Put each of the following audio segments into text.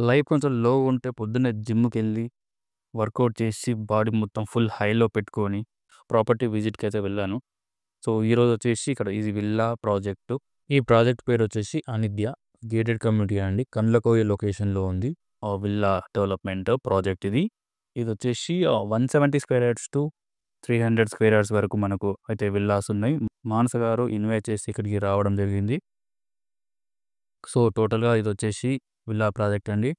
Life కొంచెం లోగా ఉంటే పొద్దున్నే జిమ్‌కెళ్ళి వర్కౌట్ చేసి బాడీ మొత్తం ఫుల్ హైలో పెట్టుకొని ప్రాపర్టీ విజిట్‌కైతే వెళ్ళాను. సో, ఈరోజొచ్చేసి ఇక్కడ ఇది విల్లా ప్రాజెక్టు. ఈ ప్రాజెక్ట్ పేరొచ్చేసి అనిద్య గేటెడ్ కమ్యూనిటీ అండి. కండ్లకోయ లొకేషన్‌లో ఉంది. విల్లా డెవలప్‌మెంట్ ప్రాజెక్ట్ ఇది. ఇదొచ్చేసి 170 square yards to 300 square yards వరకు మనకు అయితే విల్లాస్ ఉన్నాయి. మానస గారు ఇన్వైట్ చేసి ఇక్కడికి రావడం జరిగింది. సో, టోటల్‌గా ఇదొచ్చేసి విల్లా ప్రాజెక్ట్ అండి.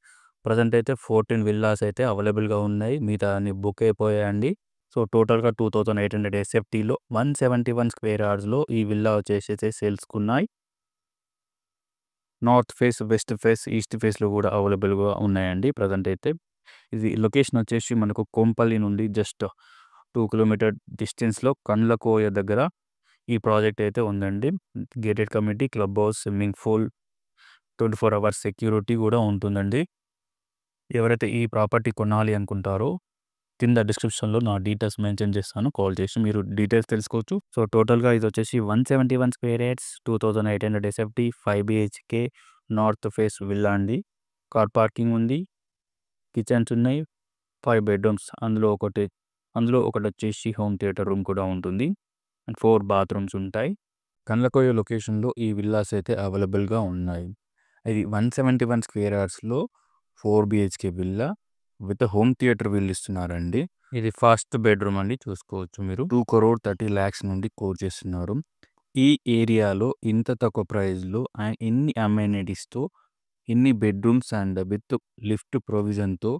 ప్రెజెంట్ అయితే 14 విల్లాస్ అయితే అవైలబుల్‌గా ఉన్నాయి. మిగతా అన్ని బుక్ అయిపోయాయండి. సో, టోటల్‌గా 2800 ఎస్ఎఫ్టీలో 171 స్క్వేర్ యార్డ్స్‌లో ఈ విల్లా వచ్చేసి సేల్స్‌కున్నాయి. North face, west face, east ఫేస్‌లో కూడా అవైలబుల్‌గా ఉన్నాయండి ప్రెజెంట్ అయితే. ఇది లొకేషన్ వచ్చేసి మనకు కోంపల్లి నుండి జస్ట్ 2 కిలోమీటర్ డిస్టెన్స్‌లో కండ్లకోయ దగ్గర ఈ ప్రాజెక్ట్ అయితే ఉందండి. Gated community, club house, swimming pool, 24 hours security కూడా ఉంటుందండి. ఎవరైతే ఈ ప్రాపర్టీ కొనాలి అనుకుంటారో కింద డిస్క్రిప్షన్‌లో నా డీటెయిల్స్ మెన్షన్ చేస్తాను. కాల్ చేసి మీరు డీటెయిల్స్ తెలుసుకోవచ్చు. సో, టోటల్‌గా ఇదొచ్చేసి 171 square yards, 2800 SFT, 5 BHK, north face villa అండి. కార్ పార్కింగ్ ఉంది. కిచెన్స్ ఉన్నాయి. 5 బెడ్‌రూమ్స్ అందులో ఒకటొచ్చేసి హోమ్ థియేటర్ రూమ్ కూడా ఉంటుంది. అండ్ 4 బాత్రూమ్స్ ఉంటాయి. కండ్లకోయ లొకేషన్‌లో ఈ విల్లాస్ అయితే అవైలబుల్‌గా ఉన్నాయి. ఇది 171 స్క్వేర్ యార్డ్స్‌లో 4 BHK villa with home theatre వీళ్ళు ఇస్తున్నారండి. ఇది ఫస్ట్ బెడ్‌రూమ్ అండి, చూసుకోవచ్చు మీరు. 2,30,00,000 నుండి కోట్ చేస్తున్నారు. ఈ ఏరియాలో ఇంత తక్కువ ప్రైస్‌లో అండ్ ఇన్ని అమెనిటీస్‌తో, ఇన్ని బెడ్‌రూమ్స్ అండ్ విత్ లిఫ్ట్ ప్రొవిజన్‌తో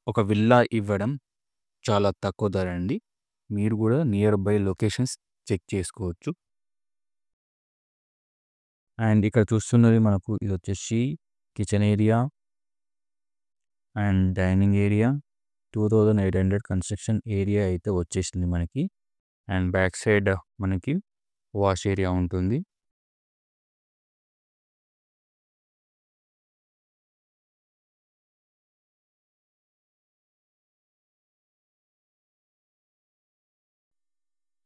ఒక విల్లా ఇవ్వడం చాలా తక్కువ ధర అండి. మీరు కూడా నియర్ బై లొకేషన్స్ చెక్ చేసుకోవచ్చు. అండ్ ఇక్కడ చూస్తున్నది మనకు ఇదొచ్చేసి kitchen area and dining area. 2800 construction area అయితే వచ్చేసింది మనకి. అండ్ బ్యాక్ సైడ్ మనకి వాష్ ఏరియా ఉంటుంది.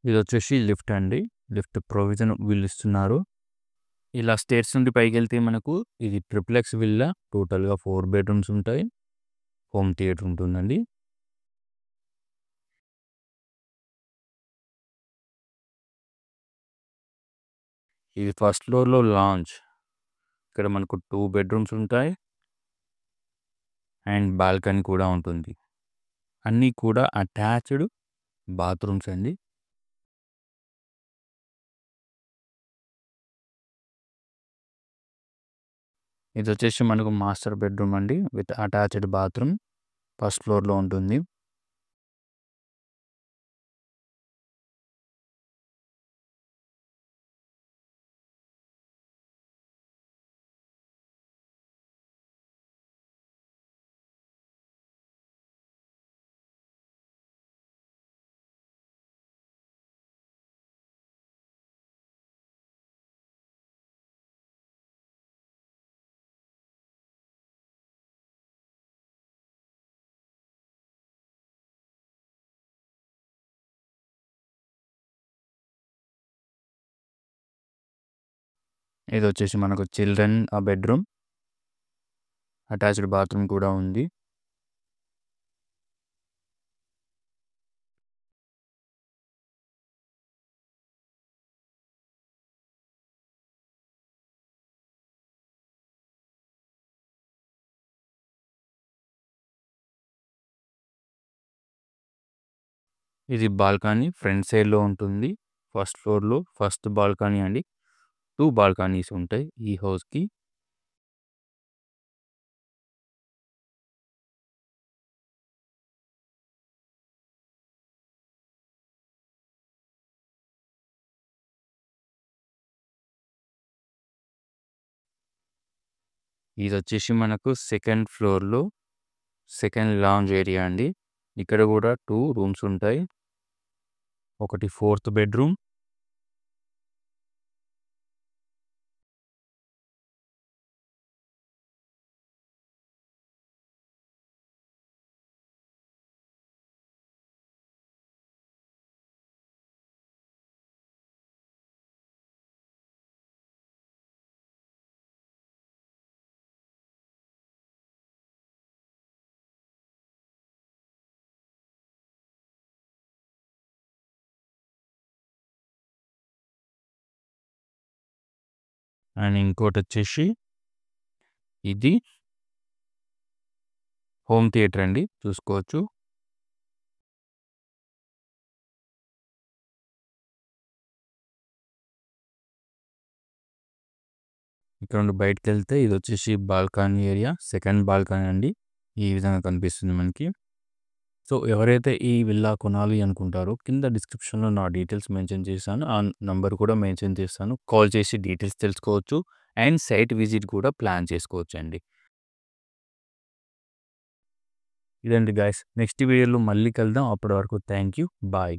ఇదొచ్చేసి లిఫ్ట్ అండి. లిఫ్ట్ ప్రొవిజన్ వీళ్ళు ఇస్తున్నారు. ఇలా స్టేర్స్ నుండి పైకెళ్తే మనకు ఇది ట్రిప్లెక్స్ విల్లా. టోటల్‌గా 4 బెడ్‌రూమ్స్ ఉంటాయి. హోమ్ థియేటర్ ఉంటుందండి. ఇది ఫస్ట్ ఫ్లోర్‌లో లాంజ్. ఇక్కడ మనకు 2 బెడ్‌రూమ్స్ ఉంటాయి. అండ్ బాల్కనీ కూడా ఉంటుంది. అన్నీ కూడా అటాచ్డ్ బాత్రూమ్స్ అండి. ఇదొచ్చేసి మనకు మాస్టర్ బెడ్‌రూమ్ అండి విత్ అటాచ్డ్ బాత్రూమ్. ఫస్ట్ ఫ్లోర్‌లో ఉంటుంది. ఇదొచ్చేసి మనకు చిల్డ్రన్ బెడ్‌రూమ్. అటాచ్డ్ బాత్రూమ్ కూడా ఉంది. ఇది బాల్కనీ ఫ్రంట్ సైడ్‌లో ఉంటుంది. ఫస్ట్ ఫ్లోర్‌లో ఫస్ట్ బాల్కనీ అండి. 2 బాల్కనీస్ ఉంటాయి ఈ హౌస్‌కి. ఇదొచ్చేసి మనకు సెకండ్ ఫ్లోర్‌లో సెకండ్ లాంజ్ ఏరియా అండి. ఇక్కడ కూడా 2 రూమ్స్ ఉంటాయి. ఒకటి ఫోర్త్ బెడ్‌రూమ్. అండ్ ఇంకోటొచ్చేసి ఇది హోమ్ థియేటర్ అండి. చూసుకోవచ్చు. ఇక్కడ నుండి బయటికెళ్తే ఇదొచ్చేసి బాల్కనీ ఏరియా. సెకండ్ బాల్కనీ అండి. ఈ విధంగా కనిపిస్తుంది మనకి. సో, ఎవరైతే ఈ విల్లా కొనాలి అనుకుంటారో కింద డిస్క్రిప్షన్‌లో నా డీటెయిల్స్ మెన్షన్ చేశాను. ఆ నంబర్ కూడా మెన్షన్ చేస్తాను. కాల్ చేసి డీటెయిల్స్ తెలుసుకోవచ్చు. అండ్ సైట్ విజిట్ కూడా ప్లాన్ చేసుకోవచ్చండి. ఇదండి గైస్. నెక్స్ట్ వీడియోలో మళ్ళీ కలుద్దాం. అప్పటి వరకు థాంక్ యూ. బాయ్.